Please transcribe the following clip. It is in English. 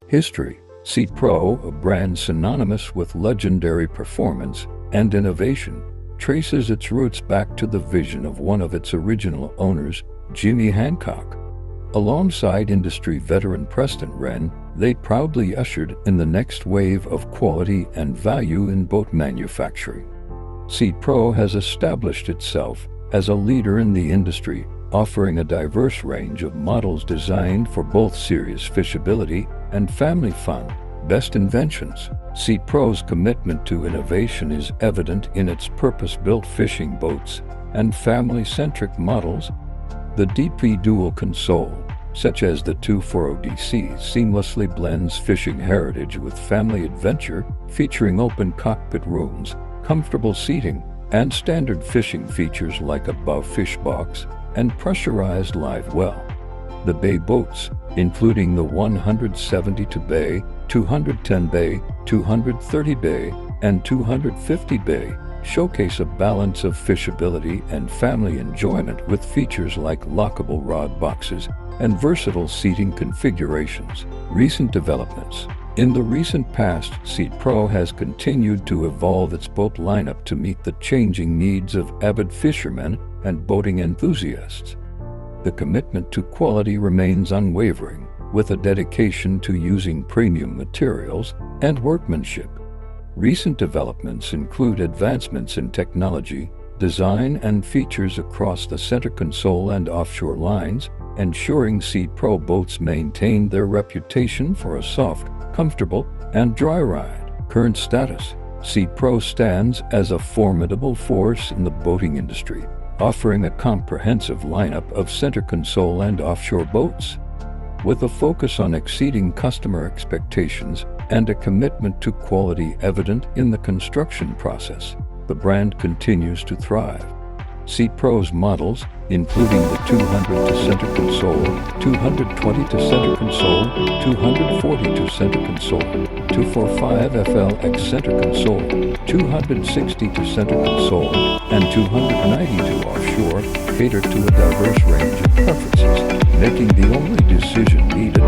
History. Seat Pro, a brand synonymous with legendary performance and innovation, traces its roots back to the vision of one of its original owners, Jimmy Hancock. Alongside industry veteran Preston Wrenn, they proudly ushered in the next wave of quality and value in boat manufacturing. Seat Pro has established itself as a leader in the industry, offering a diverse range of models designed for both serious fishability and family fun. Best Inventions. Seat Pro's commitment to innovation is evident in its purpose-built fishing boats and family-centric models. The DP dual console, such as the 240DC, seamlessly blends fishing heritage with family adventure, featuring open cockpit rooms, comfortable seating, and standard fishing features like a above fish box and pressurized live well. The bay boats, including the 172 bay, 210 bay, 230 bay, and 250 bay, showcase a balance of fishability and family enjoyment with features like lockable rod boxes and versatile seating configurations. Recent developments. In the recent past, Seat Pro has continued to evolve its boat lineup to meet the changing needs of avid fishermen and boating enthusiasts. The commitment to quality remains unwavering, with a dedication to using premium materials and workmanship. Recent developments include advancements in technology, design, and features across the center console and offshore lines, ensuring Seat Pro boats maintain their reputation for a soft, comfortable, and dry ride. Current status. Seat Pro stands as a formidable force in the boating industry, offering a comprehensive lineup of center console and offshore boats. With a focus on exceeding customer expectations and a commitment to quality evident in the construction process, the brand continues to thrive. Seat Pro's models, including the 200 to center console, 220 to center console, 240 to center console, 245 FLX center console, 260 to center console, and 290 to offshore, cater to a diverse range of preferences, making the only decision needed